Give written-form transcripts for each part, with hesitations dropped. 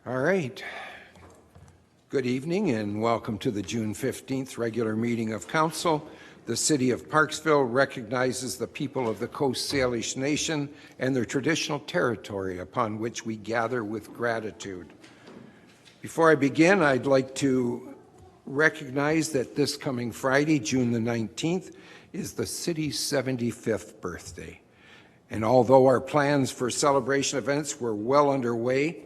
All right. Good evening and welcome to the June 15th regular meeting of Council. The City of Parksville recognizes the people of the Coast Salish Nation and their traditional territory upon which we gather with gratitude. Before I begin, I'd like to recognize that this coming Friday, June the 19th, is the city's 75th birthday. And although our plans for celebration events were well underway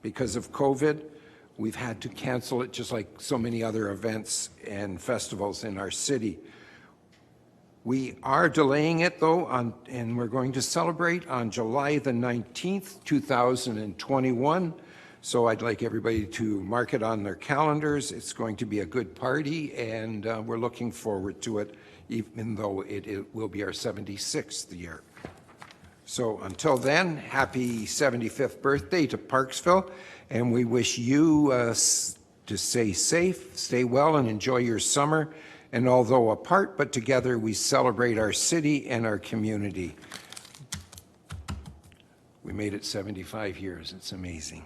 because of COVID, we've had to cancel it just like so many other events and festivals in our city. We are delaying it though, and we're going to celebrate on July the 19th, 2021. So I'd like everybody to mark it on their calendars. It's going to be a good party, and we're looking forward to it, even though it will be our 76th year. So until then, happy 75th birthday to Parksville, and we wish you to stay safe, stay well, and enjoy your summer. And although apart but together, we celebrate our city and our community. We made it 75 years. It's amazing.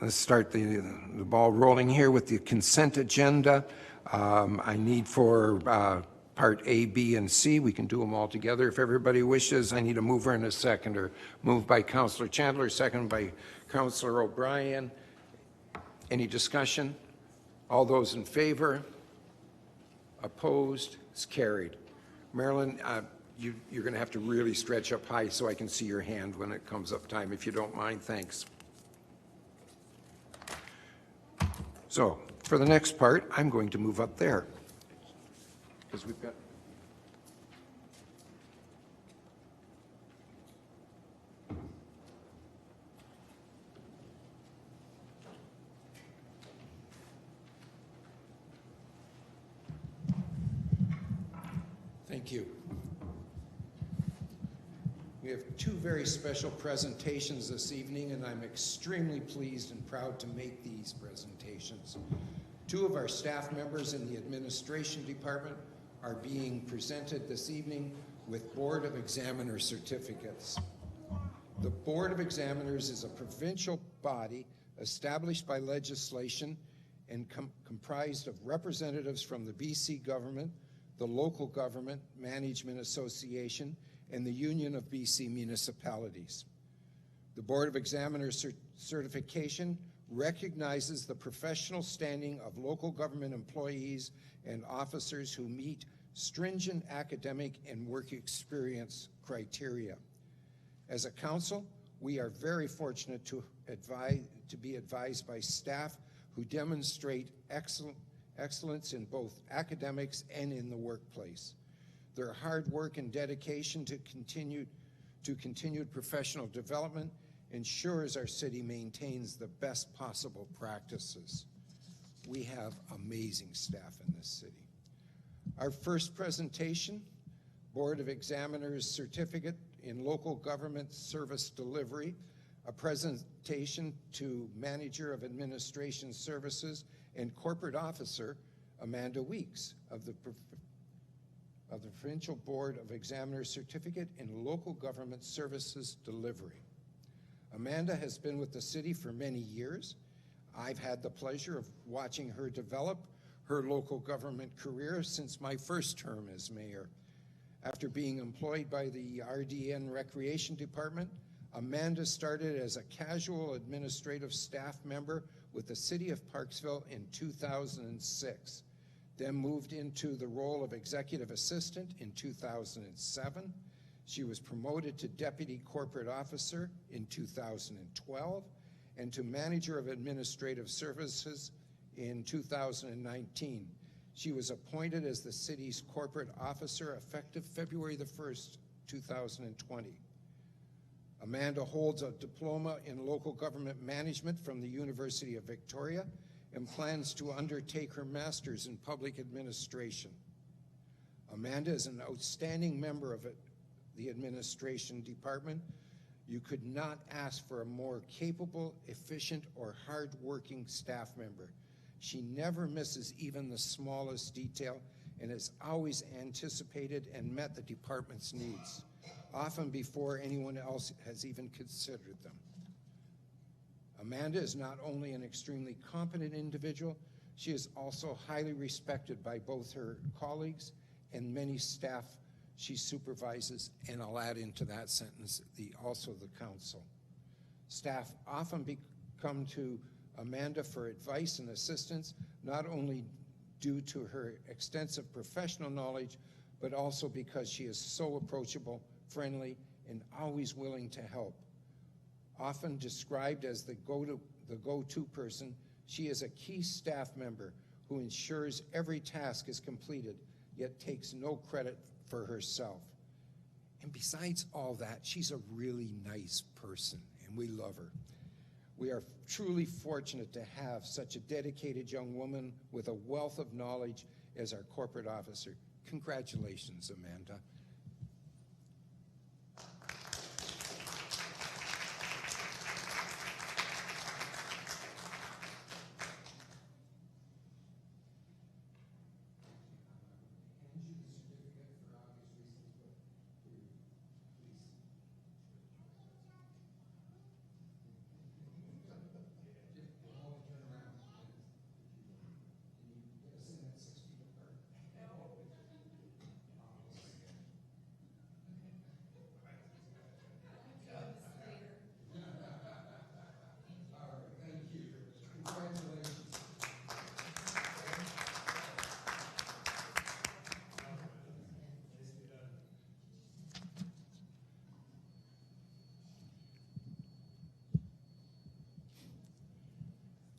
Let's start the ball rolling here with the consent agenda. I need for Part A, B, and C. We can do them all together if everybody wishes. I need a mover and a seconder. Moved by Councillor Chandler, second by Councillor O'Brien. Any discussion? All those in favor? Opposed? It's carried. Marilyn, you're going to have to really stretch up high so I can see your hand when it comes up time, if you don't mind. Thanks. So for the next part, I'm going to move up there because we've got Thank you. We have two very special presentations this evening, and I'm extremely pleased and proud to make these presentations. Two of our staff members in the administration department are being presented this evening with Board of Examiners certificates. The Board of Examiners is a provincial body established by legislation and comprised of representatives from the BC government, the Local Government Management Association, and the Union of BC Municipalities. The Board of Examiners certification recognizes the professional standing of local government employees and officers who meet stringent academic and work experience criteria. As a council, we are very fortunate to be advised by staff who demonstrate excellence in both academics and in the workplace. Their hard work and dedication to continued professional development ensures our city maintains the best possible practices. We have amazing staff in this city. Our first presentation, Board of Examiners Certificate in Local Government Service Delivery, a presentation to Manager of Administration Services and Corporate Officer Amanda Weeks of the Provincial Board of Examiners Certificate in Local Government Services Delivery. Amanda has been with the city for many years. I've had the pleasure of watching her develop her local government career since my first term as mayor. After being employed by the RDN Recreation Department, Amanda started as a casual administrative staff member with the City of Parksville in 2006, then moved into the role of executive assistant in 2007. She was promoted to deputy corporate officer in 2012 and to manager of administrative services in 2019. She was appointed as the city's corporate officer effective February the 1st, 2020. Amanda holds a diploma in local government management from the University of Victoria and plans to undertake her master's in public administration. Amanda is an outstanding member of the administration department. You could not ask for a more capable, efficient, or hardworking staff member. She never misses even the smallest detail and has always anticipated and met the department's needs, often before anyone else has even considered them. Amanda is not only an extremely competent individual, she is also highly respected by both her colleagues and many staff she supervises, and I'll add into that sentence also the council. Staff often come to Amanda for advice and assistance, not only due to her extensive professional knowledge, but also because she is so approachable, friendly, and always willing to help. Often described as the go-to person, she is a key staff member who ensures every task is completed, yet takes no credit for herself. And besides all that, she's a really nice person, and we love her. We are truly fortunate to have such a dedicated young woman with a wealth of knowledge as our corporate officer. Congratulations, Amanda.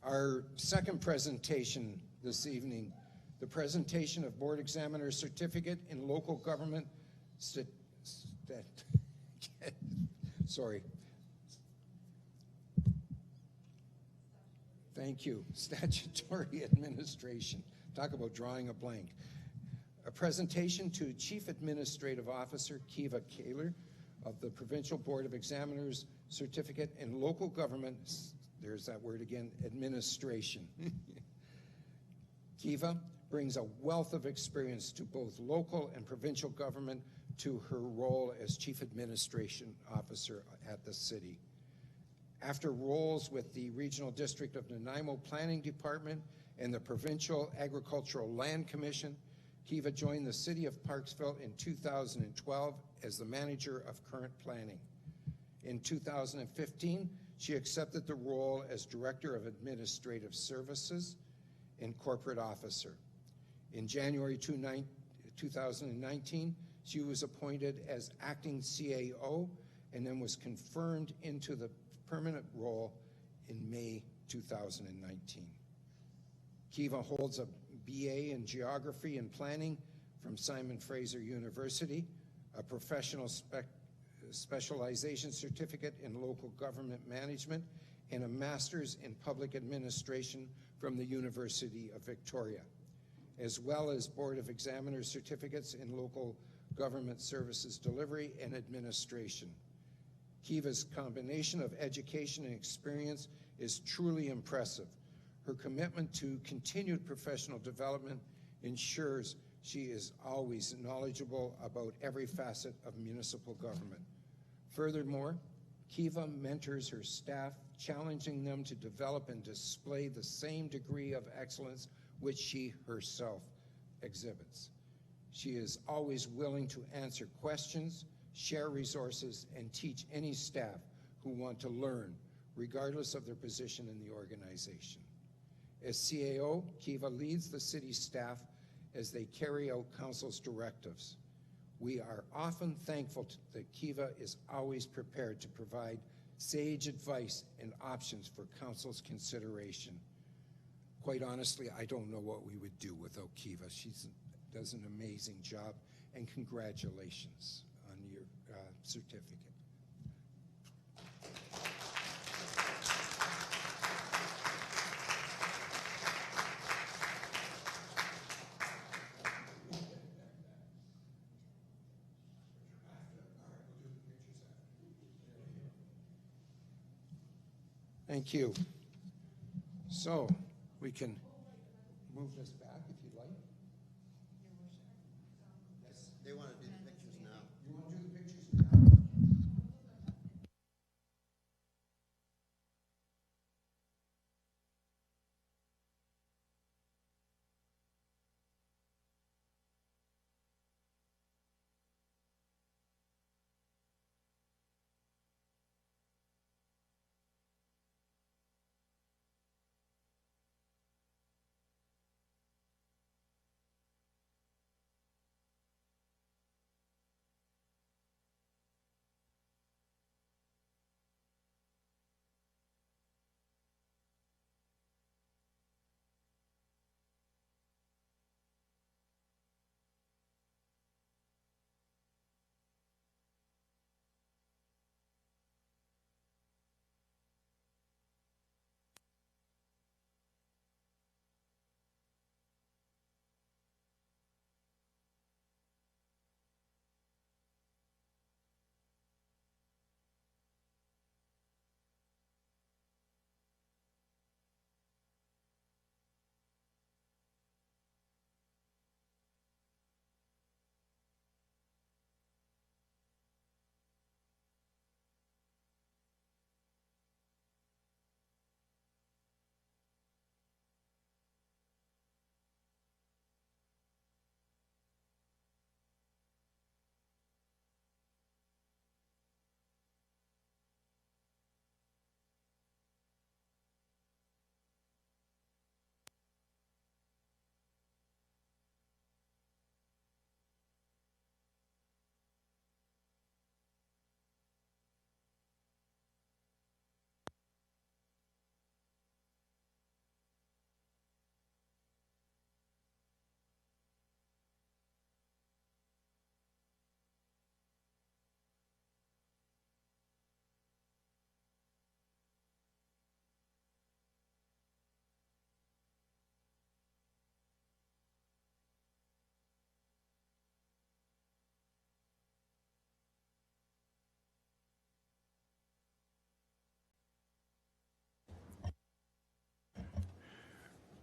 Our second presentation this evening, the presentation of Board Examiner Certificate in Local Government Statutory Administration. Talk about drawing a blank. A presentation to Chief Administrative Officer Keeva Kehler of the Provincial Board of Examiners Certificate in Local Government, there's that word again, administration. Keeva brings a wealth of experience to both local and provincial government to her role as Chief Administration Officer at the city. After roles with the Regional District of Nanaimo Planning Department and the Provincial Agricultural Land Commission, Keeva joined the City of Parksville in 2012 as the Manager of Current Planning. In 2015, she accepted the role as Director of Administrative Services and Corporate Officer. In January 2019, she was appointed as Acting CAO and then was confirmed into the permanent role in May 2019. Keeva holds a BA in Geography and Planning from Simon Fraser University, a professional specialization certificate in local government management, and a master's in public administration from the University of Victoria, as well as Board of Examiners certificates in local government services delivery and administration. Keeva's combination of education and experience is truly impressive. Her commitment to continued professional development ensures she is always knowledgeable about every facet of municipal government. Furthermore, Keeva mentors her staff, challenging them to develop and display the same degree of excellence which she herself exhibits. She is always willing to answer questions, share resources, and teach any staff who want to learn, regardless of their position in the organization. As CAO, Keeva leads the city staff as they carry out council's directives. We are often thankful that Keeva is always prepared to provide sage advice and options for council's consideration. Quite honestly, I don't know what we would do without Keeva. She does an amazing job, and congratulations on your certificate. Thank you. So we can move this back if you'd like. Yes, they want to do the pictures now. You want to do the pictures now?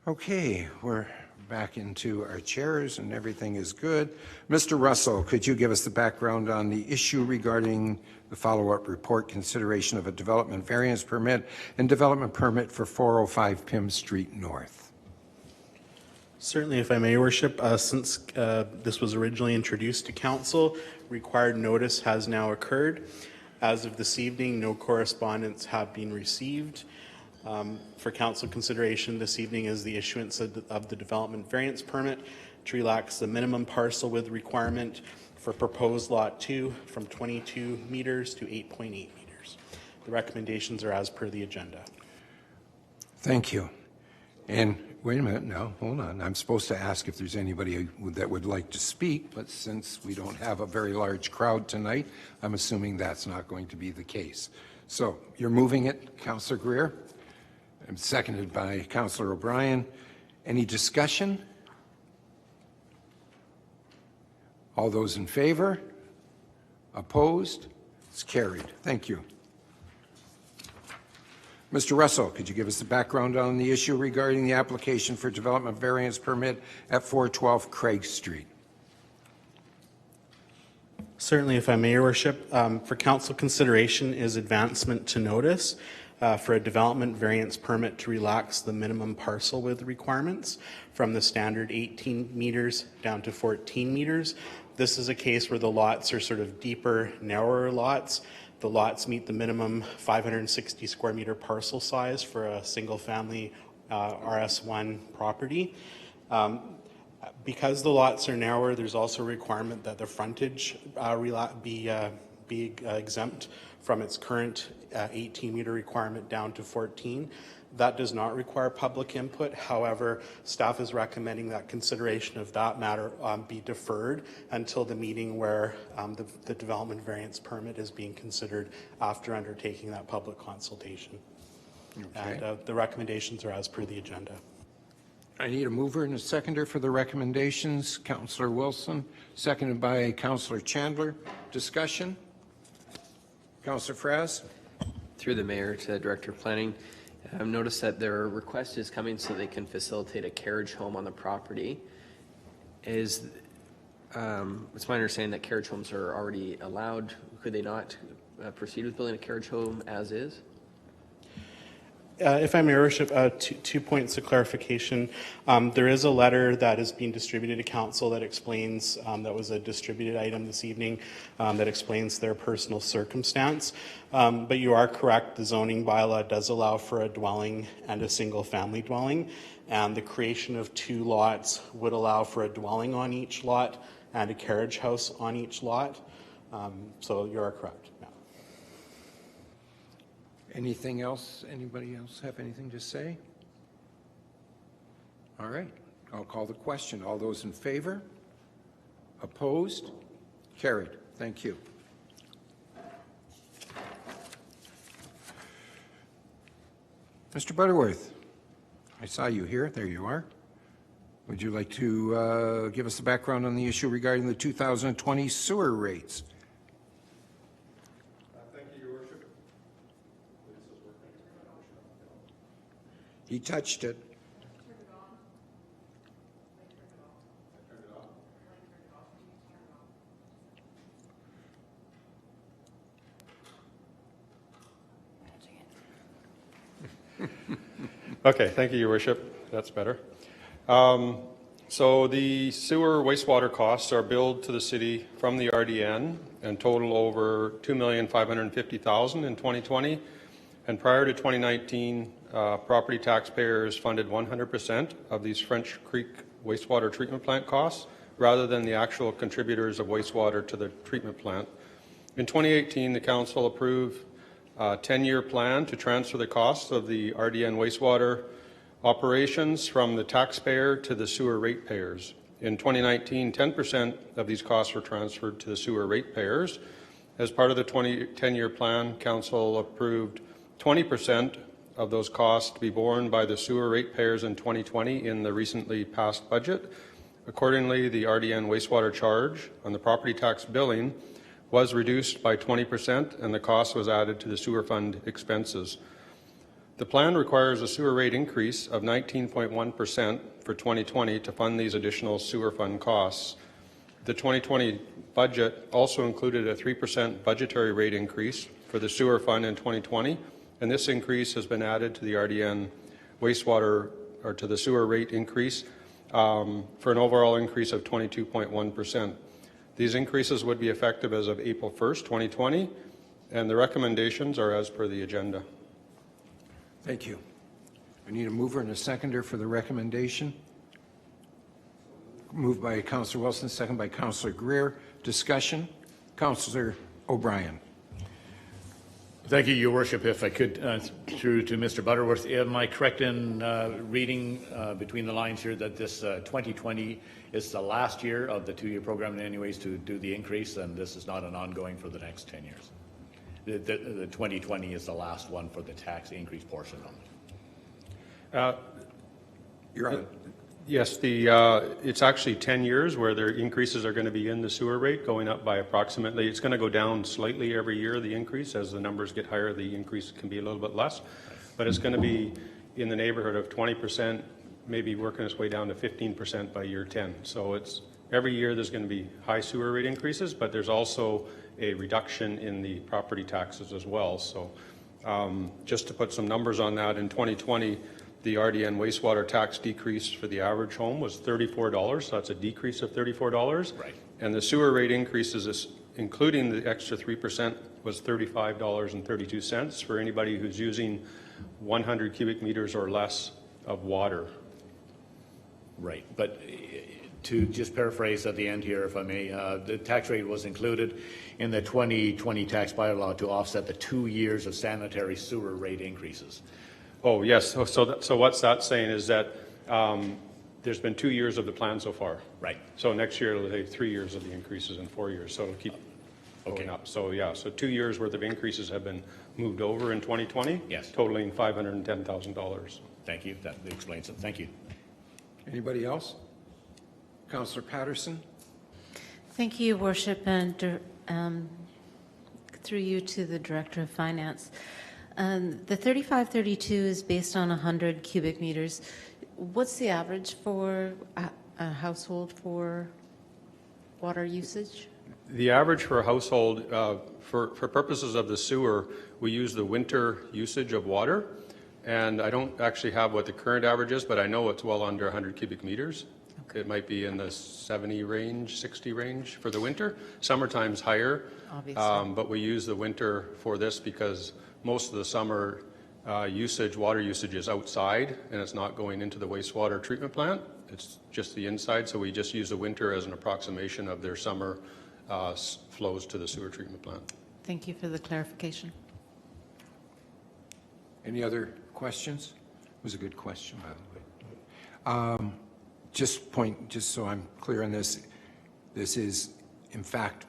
Okay, we're back into our chairs and everything is good. Mr. Russell, could you give us the background on the issue regarding the follow-up report, consideration of a development variance permit and development permit for 405 Pym Street North? Certainly, if I may, Your Worship, since this was originally introduced to Council, required notice has now occurred. As of this evening, no correspondence have been received. For Council consideration this evening is the issuance of the development variance permit to relax the minimum parcel width requirement for proposed Lot 2 from 22 meters to 8.8 meters. The recommendations are as per the agenda. Thank you. And wait a minute, no, hold on. I'm supposed to ask if there's anybody that would like to speak, but since we don't have a very large crowd tonight, I'm assuming that's not going to be the case. So you're moving it, Councillor Greer, and seconded by Councillor O'Brien. Any discussion? All those in favor? Opposed? It's carried. Thank you. Mr. Russell, could you give us the background on the issue regarding the application for development variance permit at 412 Craig Street? Certainly, if I may, Your Worship, for Council consideration is advancement to notice for a development variance permit to relax the minimum parcel width requirements from the standard 18 meters down to 14 meters. This is a case where the lots are sort of deeper, narrower lots. The lots meet the minimum 560 square meter parcel size for a single family RS1 property. Because the lots are narrower, there's also a requirement that the frontage be exempt from its current 18 meter requirement down to 14. That does not require public input. However, staff is recommending that consideration of that matter be deferred until the meeting where the development variance permit is being considered after undertaking that public consultation. Okay. And the recommendations are as per the agenda. I need a mover and a seconder for the recommendations. Councillor Wilson, seconded by Councillor Chandler. Discussion? Councillor Fraz? Through the Mayor to Director of Planning. I've noticed that their request is coming so they can facilitate a carriage home on the property. It's my understanding that carriage homes are already allowed. Could they not proceed with building a carriage home as is? If I may, Your Worship, two points of clarification. There is a letter that is being distributed to Council that explains, that was a distributed item this evening, that explains their personal circumstance. But you are correct, the zoning bylaw does allow for a dwelling and a single family dwelling, and the creation of two lots would allow for a dwelling on each lot and a carriage house on each lot. So you are correct. Anything else? Anybody else have anything to say? All right. I'll call the question. All those in favor? Opposed? Carried. Thank you. Mr. Butterworth, I saw you here. There you are. Would you like to give us the background on the issue regarding the 2020 sewer rates? He touched it. Okay, thank you, Your Worship. That's better. So the sewer wastewater costs are billed to the city from the RDN and total over $2,550,000 in 2020. And prior to 2019, property taxpayers funded 100% of these French Creek wastewater treatment plant costs rather than the actual contributors of wastewater to the treatment plant. In 2018, the Council approved a 10-year plan to transfer the costs of the RDN wastewater operations from the taxpayer to the sewer ratepayers. In 2019, 10% of these costs were transferred to the sewer ratepayers. As part of the 10-year plan, Council approved 20% of those costs to be borne by the sewer ratepayers in 2020 in the recently passed budget. Accordingly, the RDN wastewater charge on the property tax billing was reduced by 20% and the cost was added to the sewer fund expenses. The plan requires a sewer rate increase of 19.1% for 2020 to fund these additional sewer fund costs. The 2020 budget also included a 3% budgetary rate increase for the sewer fund in 2020, and this increase has been added to the RDN wastewater, or to the sewer rate increase, for an overall increase of 22.1%. These increases would be effective as of April 1st, 2020, and the recommendations are as per the agenda. Thank you. I need a mover and a seconder for the recommendation. Moved by Councillor Wilson, second by Councillor Greer. Discussion. Councillor O'Brien. Thank you, Your Worship. If I could, through to Mr. Butterworth, am I correct in reading between the lines here that this 2020 is the last year of the two-year program in any ways to do the increase, and this is not an ongoing for the next 10 years? The 2020 is the last one for the tax increase portion of it. You're on. Yes, it's actually 10 years where their increases are going to be in the sewer rate, going up by approximately, it's going to go down slightly every year, the increase. As the numbers get higher, the increase can be a little bit less. But it's going to be in the neighborhood of 20%, maybe working its way down to 15% by year 10. So it's every year there's going to be high sewer rate increases, but there's also a reduction in the property taxes as well. So just to put some numbers on that, in 2020, the RDN wastewater tax decrease for the average home was $34, so that's a decrease of $34. Right. And the sewer rate increases, including the extra 3%, was $35.32 for anybody who's using 100 cubic meters or less of water. Right, but to just paraphrase at the end here, if I may, the tax rate was included in the 2020 tax bylaw to offset the 2 years of sanitary sewer rate increases. Oh, yes. So what's that saying is that there's been 2 years of the plan so far. Right. So next year it'll take 3 years of the increases and 4 years. So it'll keep going up. So yeah, so 2 years worth of increases have been moved over in 2020. Yes. Totaling $510,000. Thank you. That explains it. Thank you. Anybody else? Councillor Patterson. Thank you, Your Worship, and through you to the Director of Finance. The 3532 is based on 100 cubic meters. What's the average for a household for water usage? The average for a household, for purposes of the sewer, we use the winter usage of water. And I don't actually have what the current average is, but I know it's well under 100 cubic meters. Okay. It might be in the 70 range, 60 range for the winter. Summertime's higher, but we use the winter for this because most of the summer water usage is outside, and it's not going into the wastewater treatment plant. It's just the inside, so we just use the winter as an approximation of their summer flows to the sewer treatment plant. Thank you for the clarification. Any other questions? It was a good question, by the way. Just so I'm clear on this, this is, in fact,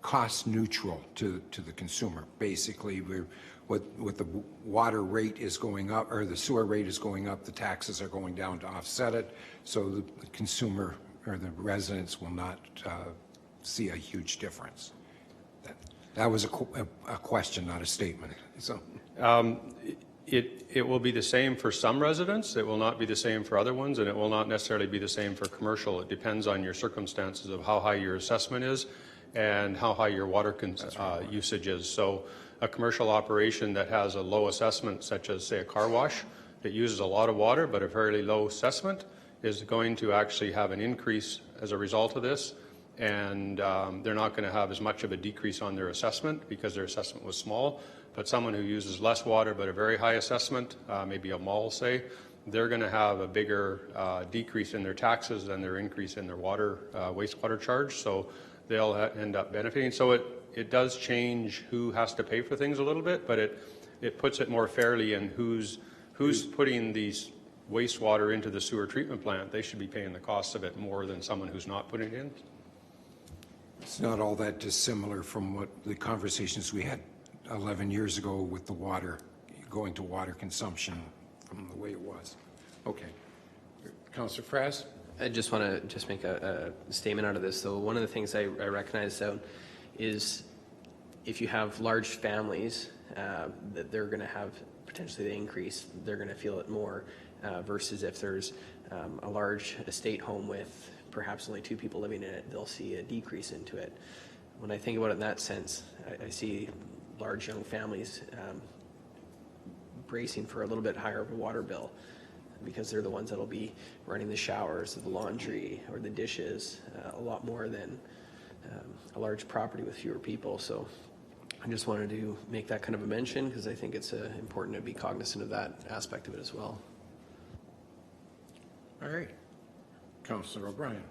cost neutral to the consumer. Basically, what the water rate is going up, or the sewer rate is going up, the taxes are going down to offset it, so the consumer or the residents will not see a huge difference. That was a question, not a statement. So. It will be the same for some residents. It will not be the same for other ones, and it will not necessarily be the same for commercial. It depends on your circumstances of how high your assessment is and how high your water usage is. So a commercial operation that has a low assessment, such as, say, a car wash, that uses a lot of water but a fairly low assessment, is going to actually have an increase as a result of this, and they're not going to have as much of a decrease on their assessment because their assessment was small. But someone who uses less water but a very high assessment, maybe a mall, say, they're going to have a bigger decrease in their taxes than their increase in their wastewater charge. So they'll end up benefiting. So it does change who has to pay for things a little bit, but it puts it more fairly in who's putting these wastewater into the sewer treatment plant. They should be paying the cost of it more than someone who's not putting it in. It's not all that dissimilar from what the conversations we had 11 years ago with the water, going to water consumption from the way it was. Okay. Councillor Frass? I just want to just make a statement out of this. So one of the things I recognize out is if you have large families, that they're going to have potentially the increase, they're going to feel it more versus if there's a large estate home with perhaps only 2 people living in it, they'll see a decrease into it. When I think about it in that sense, I see large young families bracing for a little bit higher of a water bill because they're the ones that'll be running the showers, the laundry, or the dishes a lot more than a large property with fewer people. So I just wanted to make that kind of a mention because I think it's important to be cognizant of that aspect of it as well. All right. Councillor O'Brien.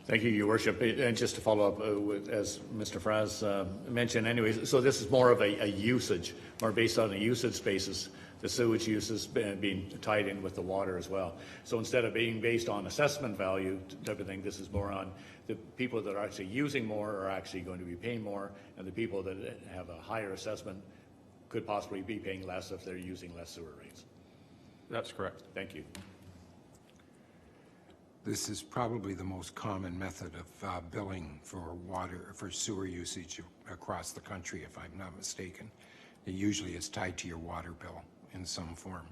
Thank you, Your Worship. And just to follow up with, as Mr. Fraz mentioned anyways, so this is more of a usage, more based on a usage basis. The sewage uses being tied in with the water as well. So instead of being based on assessment value type of thing, this is more on the people that are actually using more are actually going to be paying more, and the people that have a higher assessment could possibly be paying less if they're using less sewer rates. That's correct. Thank you. This is probably the most common method of billing for sewer usage across the country, if I'm not mistaken. It usually is tied to your water bill in some form.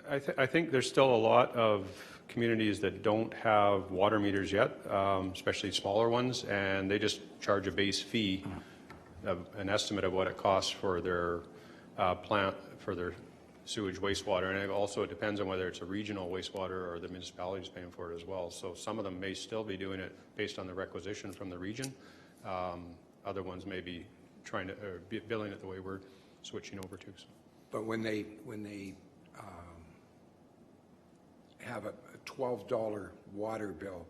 I think there's still a lot of communities that don't have water meters yet, especially smaller ones, and they just charge a base fee, an estimate of what it costs for their plant, for their sewage wastewater, and it depends on whether it's a regional wastewater or the municipality is paying for it as well. So some of them may still be doing it based on the requisition from the region. Other ones may be trying to be billing it the way we're switching over to. So. But when they have a $12 water bill,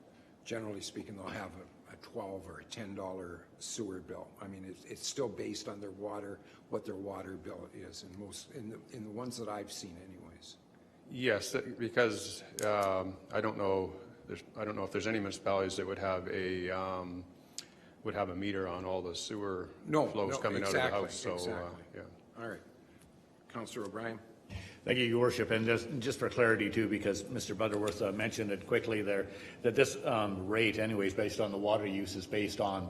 generally speaking, they'll have a $12 or a $10 sewer bill. I mean, it's still based on their water, what their water bill is, in the ones that I've seen, anyways. Yes, because I don't know if there's any municipalities that would have a meter on all the sewer flows coming out of the house. So, yeah. All right, Councillor O'Brien. Thank you, Your Worship. And just for clarity too, because Mr. Butterworth mentioned it quickly there, that this rate anyways based on the water use is based on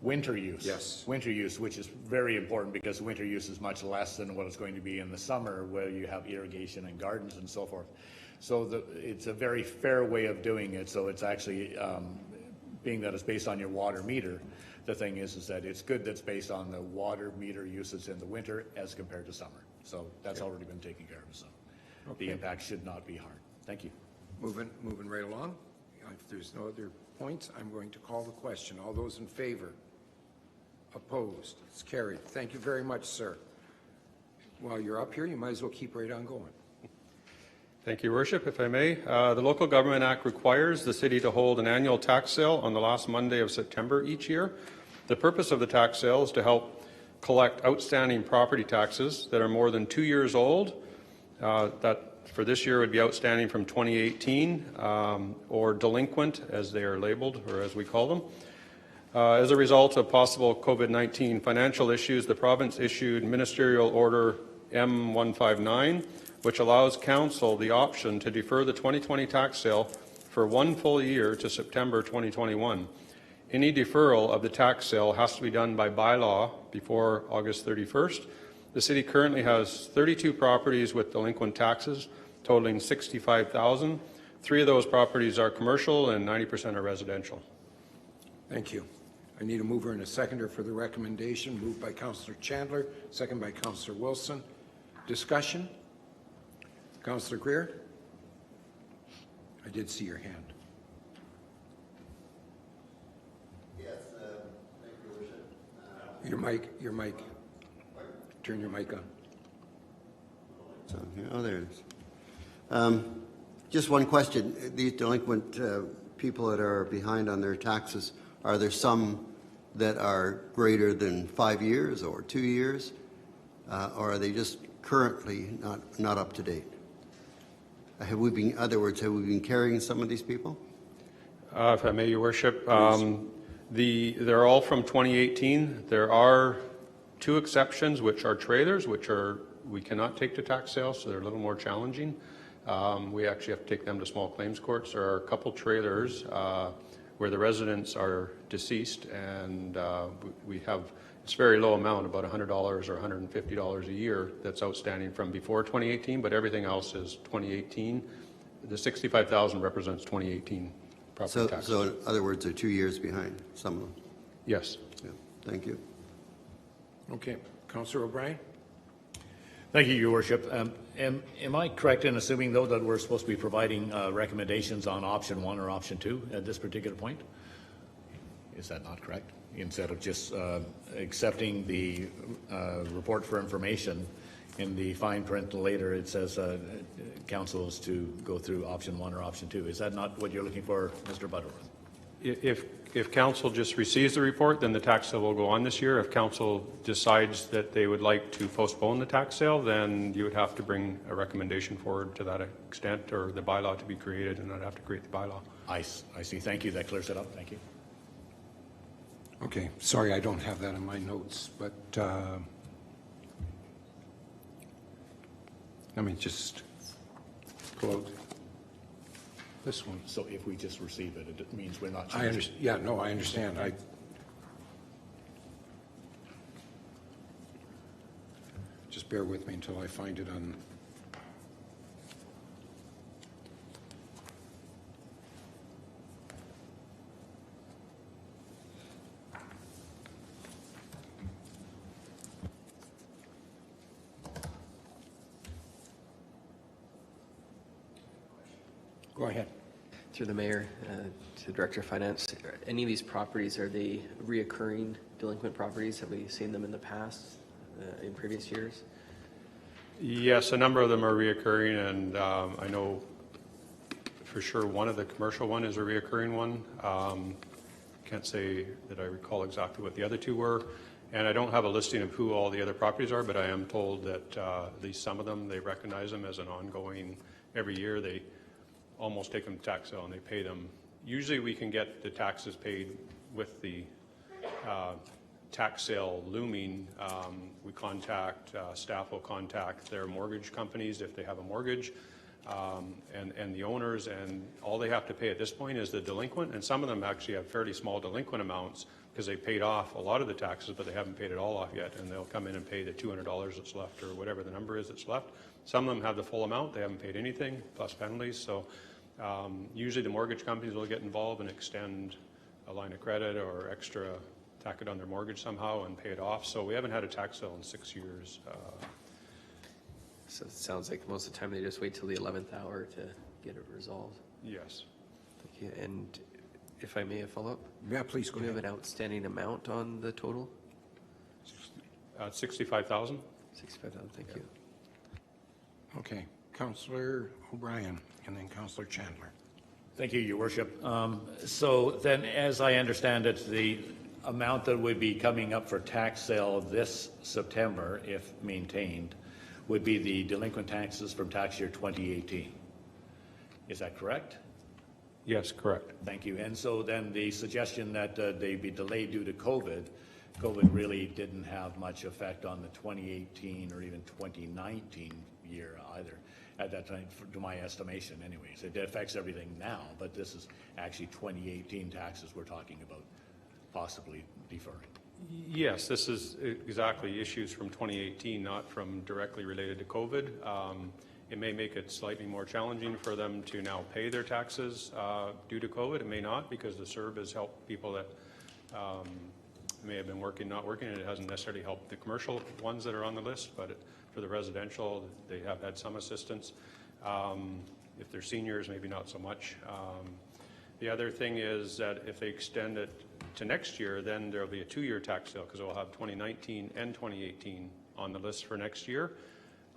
winter use. Yes. Winter use, which is very important because winter use is much less than what it's going to be in the summer where you have irrigation and gardens and so forth. So it's a very fair way of doing it. So it's actually, being that it's based on your water meter, the thing is that it's good that's based on the water meter usage in the winter as compared to summer. So that's already been taken care of. So the impact should not be hard. Thank you. Moving right along. If there's no other points, I'm going to call the question. All those in favor? Opposed? It's carried. Thank you very much, sir. While you're up here, you might as well keep right on going. Thank you, Your Worship. If I may, the Local Government Act requires the city to hold an annual tax sale on the last Monday of September each year. The purpose of the tax sale is to help collect outstanding property taxes that are more than 2 years old. That for this year would be outstanding from 2018 or delinquent, as they are labeled, or as we call them. As a result of possible COVID-19 financial issues, the province issued Ministerial Order M159, which allows Council the option to defer the 2020 tax sale for 1 full year to September 2021. Any deferral of the tax sale has to be done by bylaw before August 31st. The city currently has 32 properties with delinquent taxes totaling $65,000. 3 of those properties are commercial and 90% are residential. Thank you. I need a mover and a seconder for the recommendation. Moved by Councillor Chandler, second by Councillor Wilson. Discussion? Councillor Greer? I did see your hand. Your mic. Turn your mic on. So, oh, there it is. Just one question. These delinquent people that are behind on their taxes, are there some that are greater than 5 years or 2 years? Or are they just currently not up to date? Have we been, in other words, have we been carrying some of these people? If I may, Your Worship, they're all from 2018. There are 2 exceptions, which are trailers, we cannot take to tax sale, so they're a little more challenging. We actually have to take them to small claims courts. There are a couple trailers where the residents are deceased, and we have, it's a very low amount, about $100 or $150 a year that's outstanding from before 2018, but everything else is 2018. The 65,000 represents 2018 property taxes. So in other words, they're 2 years behind, some of them. Yes. Yeah, thank you. Okay, Councillor O'Brien? Thank you, Your Worship. Am I correct in assuming, though, that we're supposed to be providing recommendations on option 1 or option 2 at this particular point? Is that not correct? Instead of just accepting the report for information, in the fine print later it says council is to go through option 1 or option 2. Is that not what you're looking for, Mr. Butterworth? If council just receives the report, then the tax sale will go on this year. If council decides that they would like to postpone the tax sale, then you would have to bring a recommendation forward to that extent, or the bylaw to be created, and I'd have to create the bylaw. I see. Thank you. That clears it up. Thank you. Okay, sorry, I don't have that in my notes, but let me just pull out this one. So if we just receive it, it means we're not I changing. understand. Yeah, no, I understand. Just bear with me until I find it on. Go ahead. Through the mayor, to the director of finance, any of these properties, are they reoccurring delinquent properties? Have we seen them in the past, in previous years? Yes, a number of them are reoccurring, and I know for sure one of the commercial one is a reoccurring one. Can't say that I recall exactly what the other two were, and I don't have a listing of who all the other properties are, but I am told that at least some of them, they recognize them as an ongoing, every year they almost take them to tax sale and they pay them. Usually we can get the taxes paid with the tax sale looming. We contact, staff will contact their mortgage companies if they have a mortgage, and the owners, and all they have to pay at this point is the delinquent, and some of them actually have fairly small delinquent amounts because they paid off a lot of the taxes, but they haven't paid it all off yet, and they'll come in and pay the $200 that's left, or whatever the number is that's left. Some of them have the full amount, they haven't paid anything, plus penalties, so usually the mortgage companies will get involved and extend a line of credit or extra, tack it on their mortgage somehow and pay it off. So we haven't had a tax sale in 6 years. So it sounds like most of the time they just wait till the 11th hour to get it resolved. Yes. Thank you. And if I may follow up? Yeah, please go Do you have ahead. an outstanding amount on the total? 65,000. 65,000, thank you. Okay, Councillor O'Brien and then Councillor Chandler. Thank you, Your Worship. So then, as I understand it, the amount that would be coming up for tax sale this September, if maintained, would be the delinquent taxes from tax year 2018. Is that correct? Yes, correct. Thank you. And so then the suggestion that they be delayed due to COVID really didn't have much effect on the 2018 or even 2019 year either, at that time, to my estimation anyways. It affects everything now, but this is actually 2018 taxes we're talking about possibly deferring. Yes, this is exactly issues from 2018, not from directly related to COVID. It may make it slightly more challenging for them to now pay their taxes due to COVID. It may not, because the CERB has helped people that may have been working, not working, and it hasn't necessarily helped the commercial ones that are on the list, but for the residential, they have had some assistance. If they're seniors, maybe not so much. The other thing is that if they extend it to next year, then there'll be a 2-year tax sale, because we'll have 2019 and 2018 on the list for next year.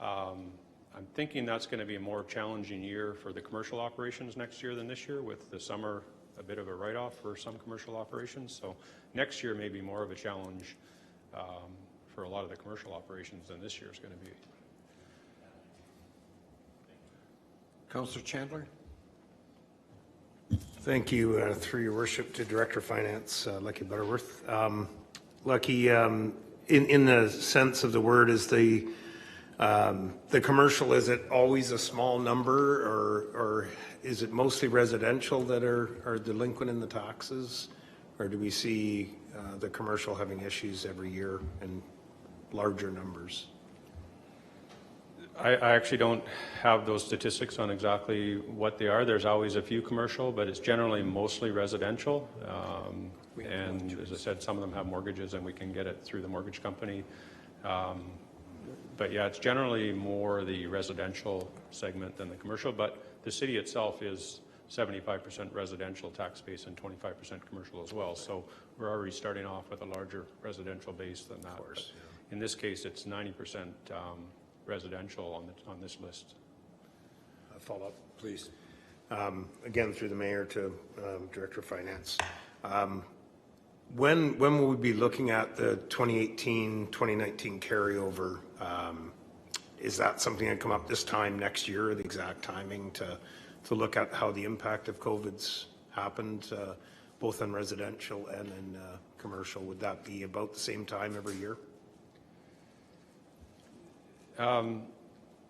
I'm thinking that's going to be a more challenging year for the commercial operations next year than this year, with the summer a bit of a write-off for some commercial operations. So next year may be more of a challenge for a lot of the commercial operations than this year is going to be. Councillor Chandler? Thank you, through your worship, to Director of Finance, Lucky Butterworth. Lucky, in the sense of the word, is the The commercial, is it always a small number, or is it mostly residential that are delinquent in the taxes? Or do we see the commercial having issues every year in larger numbers? I actually don't have those statistics on exactly what they are. There's always a few commercial, but it's generally mostly residential. And as I said, some of them have mortgages and we can get it through the mortgage company. But yeah, it's generally more the residential segment than the commercial, but the city itself is 75% residential tax base and 25% commercial as well. So we're already starting off with a larger residential base than that. But in this case, it's 90% residential on this list. A follow-up, please. Again, through the mayor to Director of Finance. When will we be looking at the 2018-2019 carryover? Is that something that come up this time next year, or the exact timing to look at how the impact of COVID's happened, both in residential and in commercial? Would that be about the same time every year?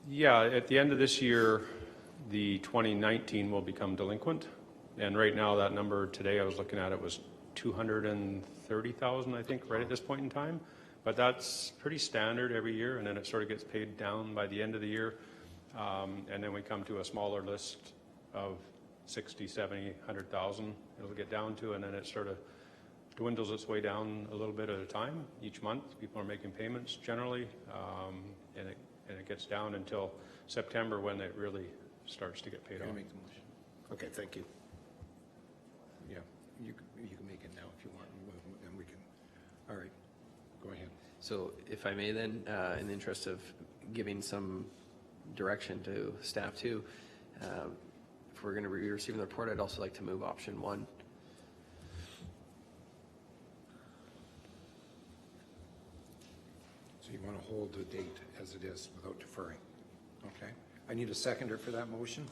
Yeah, at the end of this year, the 2019 will become delinquent. And right now, that number today I was looking at, it was 230,000, I think, right at this point in time. But that's pretty standard every year, and then it sort of gets paid down by the end of the year. And then we come to a smaller list of 60, 70, 100,000 it'll get down to, and then it sort of dwindles its way down a little bit at a time. Each month, people are making payments generally, and it gets down until September when it really starts to get paid off. Make the motion. Okay, thank you. Yeah, you can make it now if you want, and we can. All right, go ahead. So if I may then, in the interest of giving some direction to staff too, if we're going to be receiving the report, I'd also like to move option 1. So you want to hold the date as it is without deferring. Okay. I need a seconder for that motion.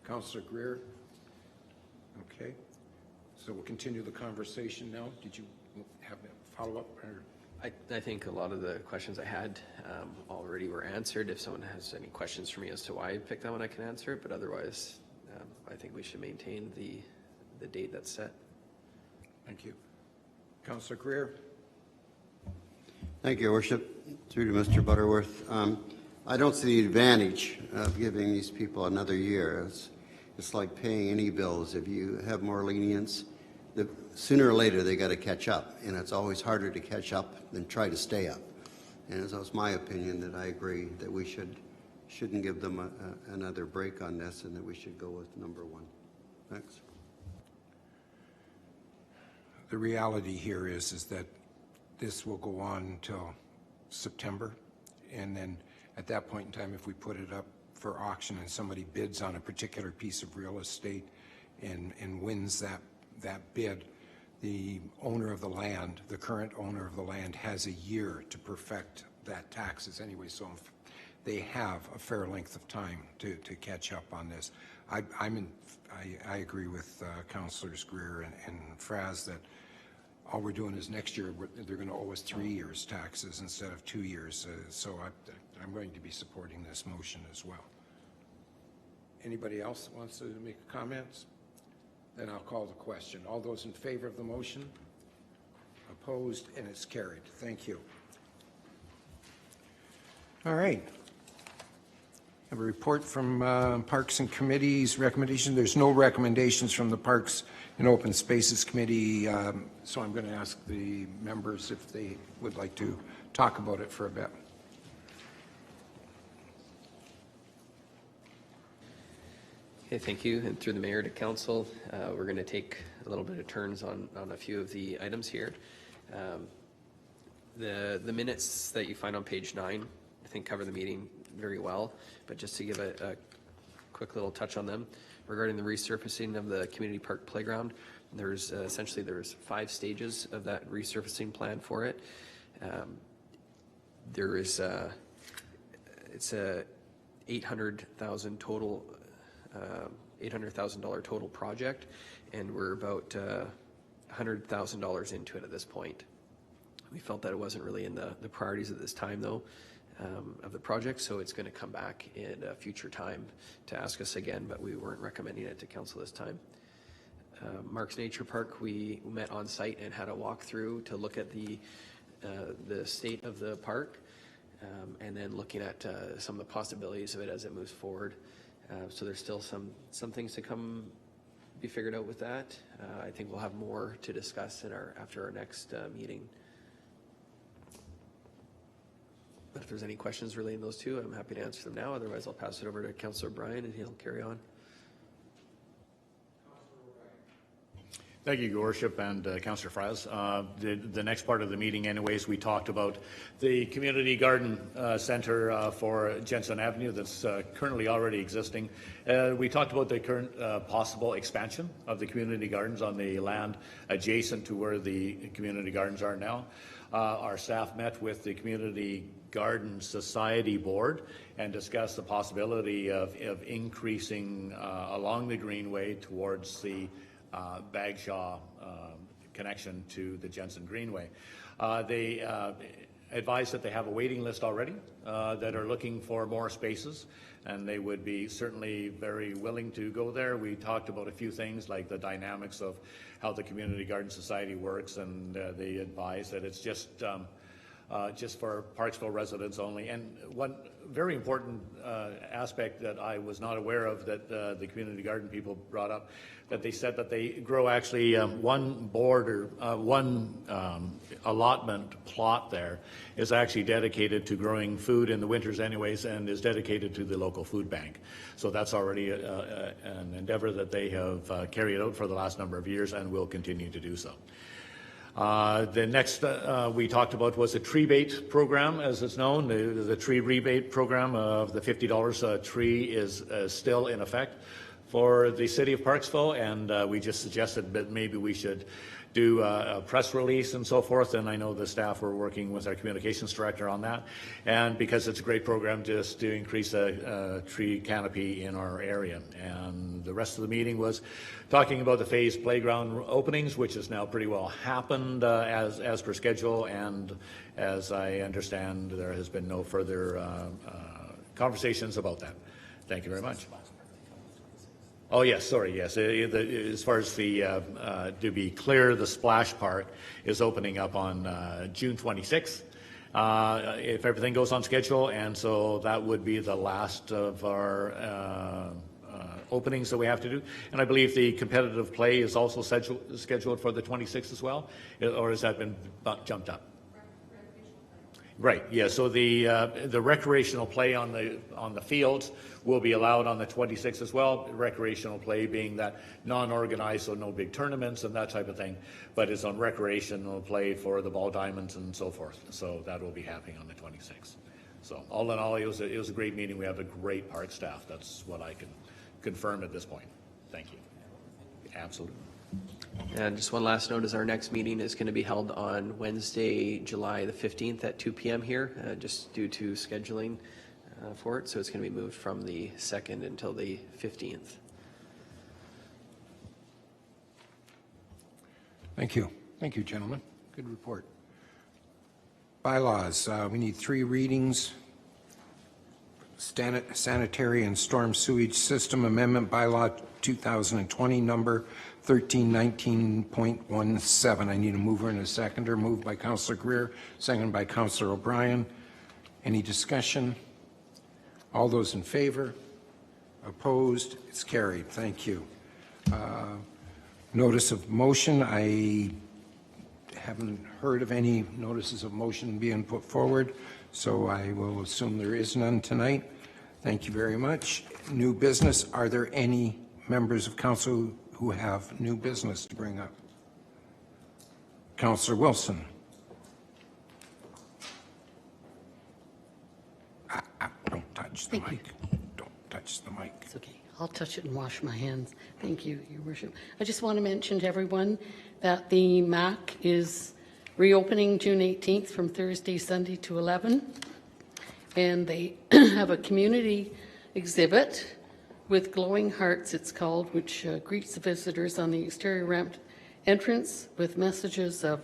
Councillor Greer. Okay. So we'll continue the conversation now. Did you have a follow-up? I think a lot of the questions I had already were answered. If someone has any questions for me as to why I picked that one, I can answer it. But otherwise, I think we should maintain the date that's set. Thank you. Councillor Greer. Thank you, Your Worship. Through to Mr. Butterworth. I don't see the advantage of giving these people another year. It's like paying any bills. If you have more lenience, sooner or later they got to catch up, and it's always harder to catch up than try to stay up. And it's my opinion that I agree that we shouldn't give them another break on this, and that we should go with number 1. Thanks. The reality here is that this will go on until September, and then at that point in time, if we put it up for auction and somebody bids on a particular piece of real estate and wins that bid, the owner of the land, the current owner of the land, has a year to perfect that taxes anyway, so they have a fair length of time to catch up on this. I agree with Councillors Greer and Fraz that all we're doing is next year they're going to owe us 3 years taxes instead of 2 years. So I'm going to be supporting this motion as well. Anybody else that wants to make comments? Then I'll call the question. All those in favor of the motion? Opposed? And it's carried. Thank you. All right. I have a report from Parks and Committee's recommendation. There's no recommendations from the Parks and Open Spaces Committee, so I'm going to ask the members if they would like to talk about it for a bit. Okay, thank you. And through the mayor to council, we're going to take a little bit of turns on a few of the items here. The minutes that you find on page 9, I think cover the meeting very well, but just to give a quick little touch on them. Regarding the resurfacing of the community park playground, there's essentially 5 stages of that resurfacing plan for it. There is it's a $800,000 total, $800,000 total project, and we're about $100,000 into it at this point. We felt that it wasn't really in the priorities at this time, though. of the project, so it's going to come back in a future time to ask us again, but we weren't recommending it to council this time. Mark's Nature Park, we met on site and had a walkthrough to look at the state of the park, and then looking at some of the possibilities of it as it moves forward. So there's still some things to come be figured out with that. I think we'll have more to discuss in after our next meeting. But if there's any questions relating to those two, I'm happy to answer them now. Otherwise, I'll pass it over to Councillor Bryan and he'll carry on. Thank you, Your Worship, and Councillor Fraz. The next part of the meeting, anyways, we talked about the community garden centre for Jensen Avenue that's currently already existing. We talked about the current possible expansion of the community gardens on the land adjacent to where the community gardens are now. Our staff met with the Community Garden Society Board and discussed the possibility of increasing along the Greenway towards the Bagshaw connection to the Jensen Greenway. They advised that they have a waiting list already that are looking for more spaces, and they would be certainly very willing to go there. We talked about a few things like the dynamics of how the Community Garden Society works, and they advised that it's just for Parksville residents only. And one very important aspect that I was not aware of that the community garden people brought up, that they said that they grow actually one allotment plot there is actually dedicated to growing food in the winters anyways, and is dedicated to the local food bank. So that's already an endeavor that they have carried out for the last number of years and will continue to do so. The next we talked about was a tree bait program, as it's known. The tree rebate program of the $50 a tree is still in effect for the city of Parksville, and we just suggested that maybe we should do a press release and so forth, and I know the staff were working with our communications director on that, and because it's a great program just to increase a tree canopy in our area. And the rest of the meeting was talking about the phased playground openings, which has now pretty well happened as per schedule, and as I understand, there has been no further conversations about that. Thank you very much. Oh, yes, sorry, yes. As far as the, to be clear, the splash park is opening up on June 26th, if everything goes on schedule, and so that would be the last of our openings that we have to do. And I believe the competitive play is also scheduled for the 26th as well, or has that been jumped up? Right. Yeah. So the recreational play on the fields will be allowed on the 26th as well. Recreational play being that non-organized, so no big tournaments and that type of thing, but it's on recreational play for the ball diamonds and so forth. So that will be happening on the 26th. So all in all, it was a great meeting. We have a great park staff. That's what I can confirm at this point. Thank you. Absolutely. And just one last note is our next meeting is going to be held on Wednesday, July the 15th at 2 p.m. here, just due to scheduling for it. So it's going to be moved from the 2nd until the 15th. Thank you. Thank you, gentlemen. Good report. Bylaws. We need 3 readings. Sanitary and Storm Sewage System Amendment Bylaw 2020, number 1319.17. I need a mover and a seconder. Moved by Councillor Greer, seconded by Councillor O'Brien. Any discussion? All those in favor? Opposed? It's carried. Thank you. Notice of motion. I haven't heard of any notices of motion being put forward, so I will assume there is none tonight. Thank you very much. New business. Are there any members of council who have new business to bring up? Councillor Wilson. Don't touch the mic. Don't touch the mic. It's okay. I'll touch it and wash my hands. Thank you, Your Worship. I just want to mention to everyone that the MAC is reopening June 18th from Thursday, Sunday to 11. And they have a community exhibit with glowing hearts, it's called, which greets the visitors on the exterior ramped entrance with messages of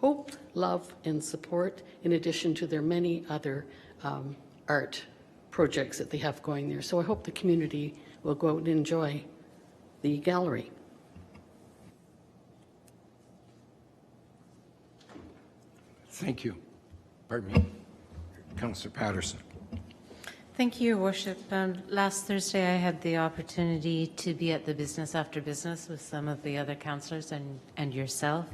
hope, love, and support, in addition to their many other art projects that they have going there. So I hope the community will go out and enjoy the gallery. Thank you. Pardon me. Councillor Patterson. Thank you, Your Worship. Last Thursday, I had the opportunity to be at the Business After Business with some of the other councillors and yourself.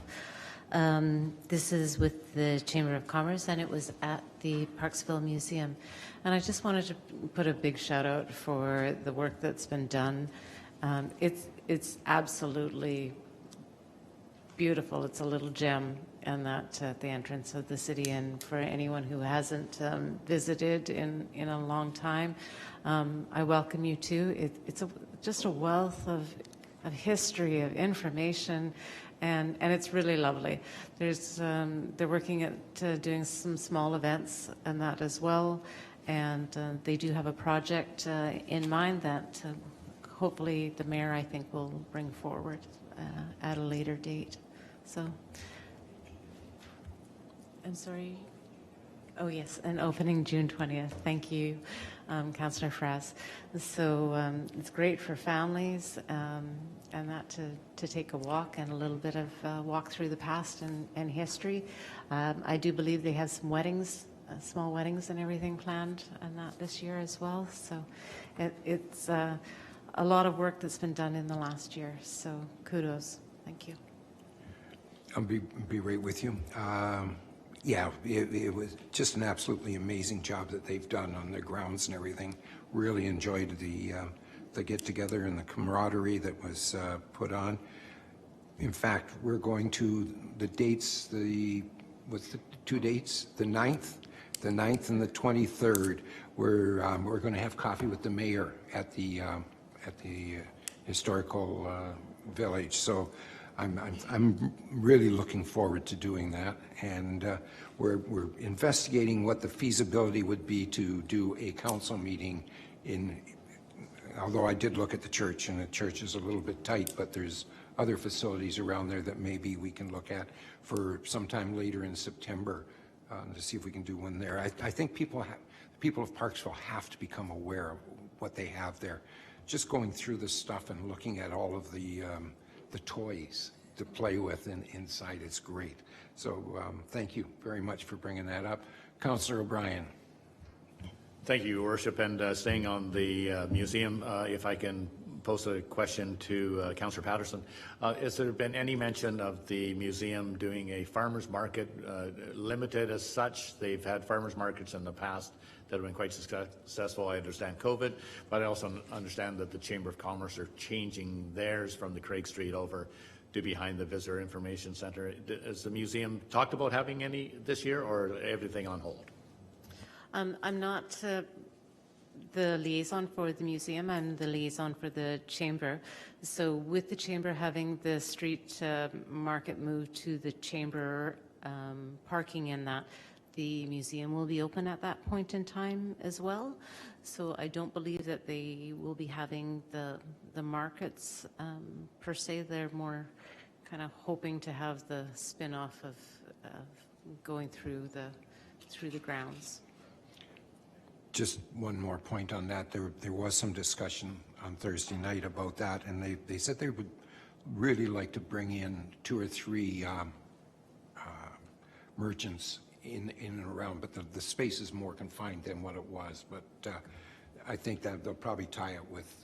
This is with the Chamber of Commerce, and it was at the Parksville Museum. And I just wanted to put a big shout out for the work that's been done. It's absolutely beautiful. It's a little gem, and that at the entrance of the city. And for anyone who hasn't visited in a long time, I welcome you too. It's just a wealth of history, of information, and it's really lovely. They're working at doing some small events and that as well, and they do have a project in mind that hopefully the mayor, I think, will bring forward at a later date. So, I'm sorry. Oh, yes, an opening June 20th. Thank you, Councillor Frass. So it's great for families and that to take a walk and a little bit of walk through the past and history. I do believe they have some weddings, small weddings and everything planned and that this year as well. So it's a lot of work that's been done in the last year. So kudos. Thank you. I'll be right with you. Yeah, it was just an absolutely amazing job that they've done on their grounds and everything. Really enjoyed the get-together and the camaraderie that was put on. In fact, we're going to the dates, what's the two dates? The 9th and the 23rd. We're going to have coffee with the mayor at the historical village. So I'm really looking forward to doing that, and we're investigating what the feasibility would be to do a council meeting although I did look at the church, and the church is a little bit tight, but there's other facilities around there that maybe we can look at for sometime later in September to see if we can do one there. I think people of Parksville have to become aware of what they have there. Just going through this stuff and looking at all of the toys to play with inside, it's great. So thank you very much for bringing that up. Councillor O'Brien. Thank you, Your Worship. And staying on the museum, if I can pose a question to Councillor Patterson. Has there been any mention of the museum doing a farmers market, limited as such? They've had farmers markets in the past that have been quite successful. I understand COVID, but I also understand that the Chamber of Commerce are changing theirs from the Craig Street over to behind the Visitor Information Center. Has the museum talked about having any this year, or everything on hold? I'm not the liaison for the museum. I'm the liaison for the chamber. So with the chamber having the street market moved to the chamber parking in that, the museum will be open at that point in time as well. So I don't believe that they will be having the markets per se. They're more kind of hoping to have the spin-off of going through the grounds. Just one more point on that. There was some discussion on Thursday night about that, and they said they would really like to bring in 2 or 3 merchants in and around, but the space is more confined than what it was. But I think that they'll probably tie it with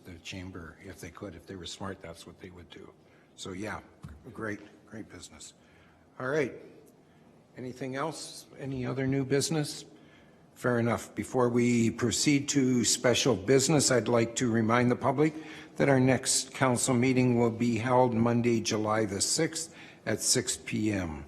the chamber if they could. If they were smart, that's what they would do. So yeah, great business. All right. Anything else? Any other new business? Fair enough. Before we proceed to special business, I'd like to remind the public that our next council meeting will be held Monday, July the 6th at 6 p.m.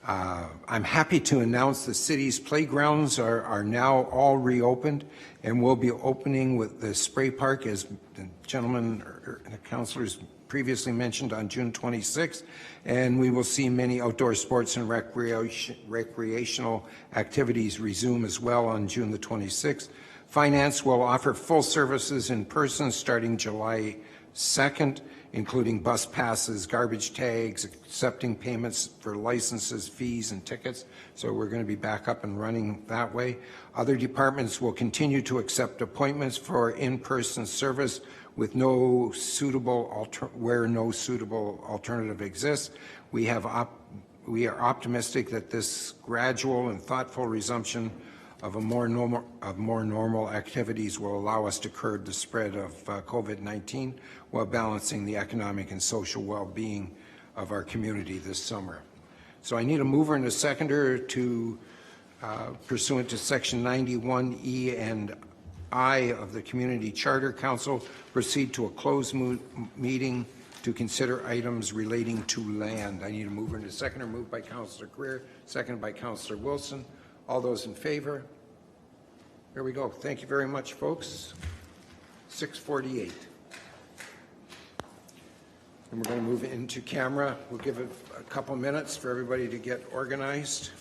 I'm happy to announce the city's playgrounds are now all reopened and will be opening with the spray park, as the gentleman or the councillors previously mentioned, on June 26th, and we will see many outdoor sports and recreational activities resume as well on June the 26th. Finance will offer full services in person starting July 2nd, including bus passes, garbage tags, accepting payments for licenses, fees, and tickets. So we're going to be back up and running that way. Other departments will continue to accept appointments for in-person service with no suitable where no suitable alternative exists. We are optimistic that this gradual and thoughtful resumption of more normal activities will allow us to curb the spread of COVID-19 while balancing the economic and social well-being of our community this summer. So I need a mover and a seconder to pursuant to Section 91E and I of the Community Charter Council, proceed to a closed meeting to consider items relating to land. I need a mover and a seconder. Moved by Councillor Greer, seconded by Councillor Wilson. All those in favor? There we go. Thank you very much, folks. 6:48. And we're going to move into camera. We'll give it a couple minutes for everybody to get organized.